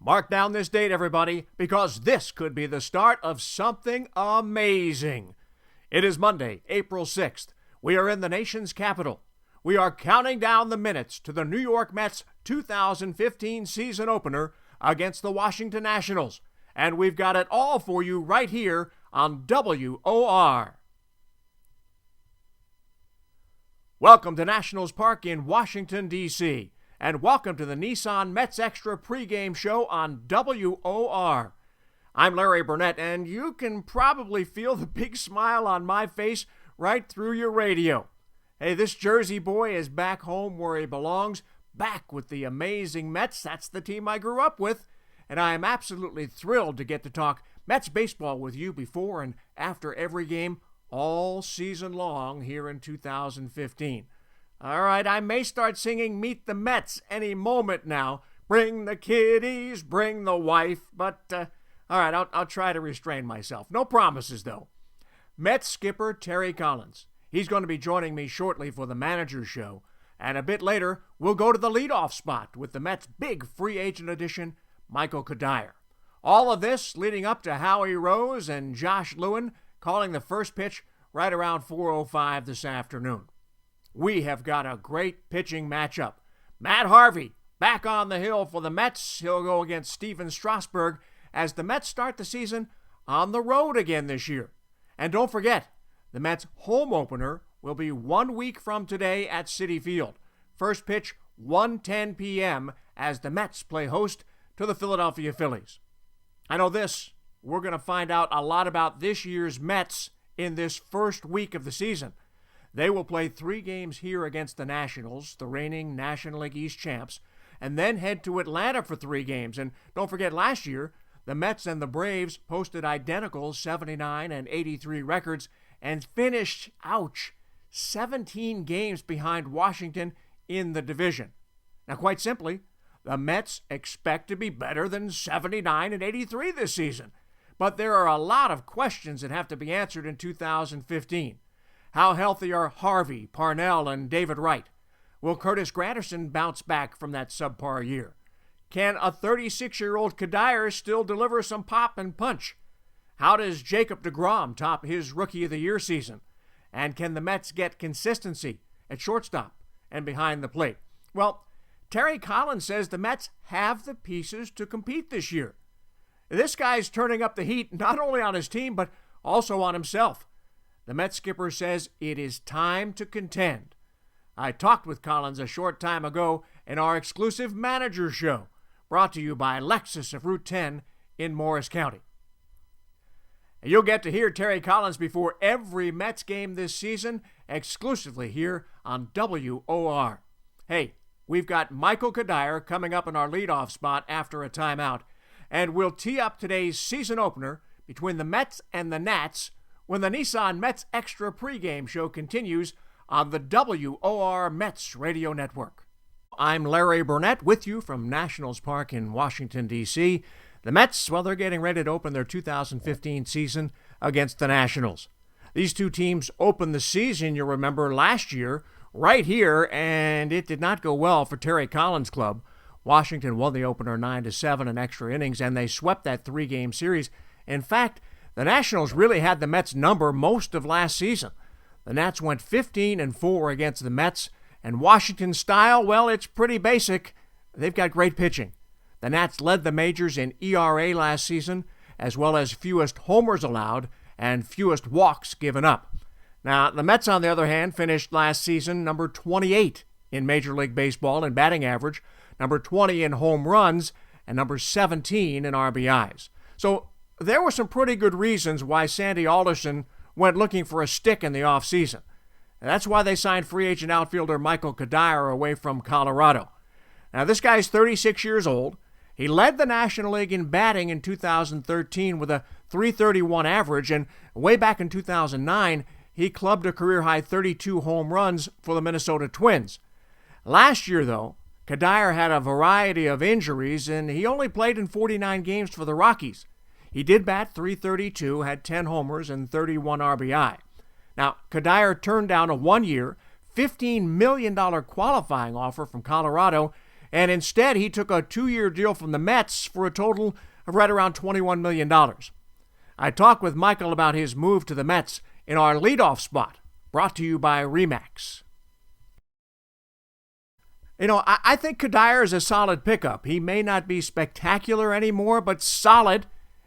Mark down this date, everybody, because this could be the start of something amazing. It is Monday, April 6th. We are in the nation's capital. We are counting down the minutes to the New York Mets 2015 season opener against the Washington Nationals. And we've got it all for you right here on WOR. Welcome to Nationals Park in Washington, D.C., and welcome to the Nissan Mets Extra pregame show on WOR. I'm Larry Burnett, and you can probably feel the big smile on my face right through your radio. Hey, this Jersey boy is back home where he belongs, back with the amazing Mets. That's the team I grew up with, and I am absolutely thrilled to get to talk Mets baseball with you before and after every game all season long here in 2015. All right, I may start singing Meet the Mets any moment now. Bring the kiddies, bring the wife, but all right, I'll try to restrain myself. No promises, though. Mets skipper Terry Collins. He's going to be joining me shortly for the manager's show, and a bit later, we'll go to the leadoff spot with the Mets' big free agent addition, Michael Cuddyer. All of this leading up to Howie Rose and Josh Lewin calling the first pitch right around 4:05 this afternoon. We have got a great pitching matchup. Matt Harvey back on the hill for the Mets. He'll go against Steven Strasburg as the Mets start the season on the road again this year. And don't forget, the Mets' home opener will be 1 week from today at Citi Field. First pitch, 1:10 p.m. as the Mets play host to the Philadelphia Phillies. I know this, we're going to find out a lot about this year's Mets in this first week of the season. They will play 3 games here against the Nationals, the reigning National League East champs, and then head to Atlanta for 3 games. And don't forget, last year, the Mets and the Braves posted identical 79 and 83 records and finished, 17 games behind Washington in the division. Now, quite simply, the Mets expect to be better than 79 and 83 this season. But there are a lot of questions that have to be answered in 2015. How healthy are Harvey, Parnell, and David Wright? Will Curtis Granderson bounce back from that subpar year? Can a 36-year-old Cuddyer still deliver some pop and punch? How does Jacob deGrom top his Rookie of the Year season? And can the Mets get consistency at shortstop and behind the plate? Well, Terry Collins says the Mets have the pieces to compete this year. This guy's turning up the heat not only on his team, but also on himself. The Mets skipper says it is time to contend. I talked with Collins a short time ago in our exclusive manager show, brought to you by Lexus of Route 10 in Morris County. You'll get to hear Terry Collins before every Mets game this season, exclusively here on WOR. Hey, we've got Michael Cuddyer coming up in our leadoff spot after a timeout, and we'll tee up today's season opener between the Mets and the Nats when the Nissan Mets Extra pregame show continues on the WOR Mets radio network. I'm Larry Burnett with you from Nationals Park in Washington, D.C. The Mets, well, they're getting ready to open their 2015 season against the Nationals. These two teams opened the season, you'll remember, last year right here, and it did not go well for Terry Collins' club. Washington won the opener 9-7 in extra innings, and they swept that 3-game series. In fact, the Nationals really had the Mets' number most of last season. The Nats went 15-4 against the Mets, and Washington's style, well, it's pretty basic. They've got great pitching. The Nats led the majors in ERA last season, as well as fewest homers allowed and fewest walks given up. Now, the Mets, on the other hand, finished last season number 28 in Major League Baseball in batting average, number 20 in home runs, and number 17 in RBIs. So there were some pretty good reasons why Sandy Alderson went looking for a stick in the offseason. That's why they signed free agent outfielder Michael Cuddyer away from Colorado. Now, this guy's 36 years old. He led the National League in batting in 2013 with a .331 average, and way back in 2009, he clubbed a career-high 32 home runs for the Minnesota Twins. Last year, though, Cuddyer had a variety of injuries, and he only played in 49 games for the Rockies. He did bat .332, had 10 homers and 31 RBI. Now, Cuddyer turned down a 1-year, $15 million qualifying offer from Colorado and instead he took a 2-year deal from the Mets for a total of right around $21 million. I talked with Michael about his move to the Mets in our leadoff spot, brought to you by RE/MAX. I think Kadire is a solid pickup. He may not be spectacular anymore, but solid,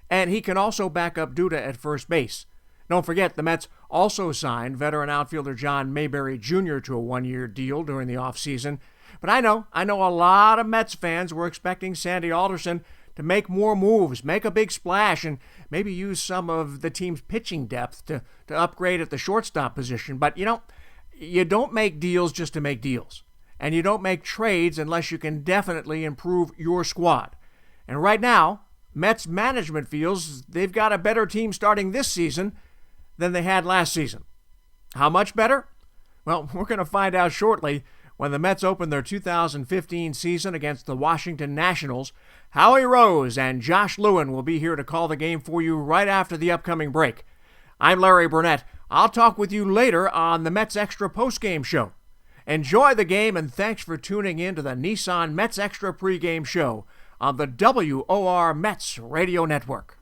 and he can also back up Duda at first base. Don't forget, the Mets also signed veteran outfielder John Mayberry Jr. to a 1-year deal during the offseason. But I know a lot of Mets fans were expecting Sandy Alderson to make more moves, make a big splash, and maybe use some of the team's pitching depth to upgrade at the shortstop position. But, you don't make deals just to make deals. And you don't make trades unless you can definitely improve your squad. And right now, Mets management feels they've got a better team starting this season than they had last season. How much better? Well, we're going to find out shortly when the Mets open their 2015 season against the Washington Nationals. Howie Rose and Josh Lewin will be here to call the game for you right after the upcoming break. I'm Larry Burnett. I'll talk with you later on the Mets Extra postgame show. Enjoy the game, and thanks for tuning in to the Nissan Mets Extra pregame show on the WOR Mets Radio Network.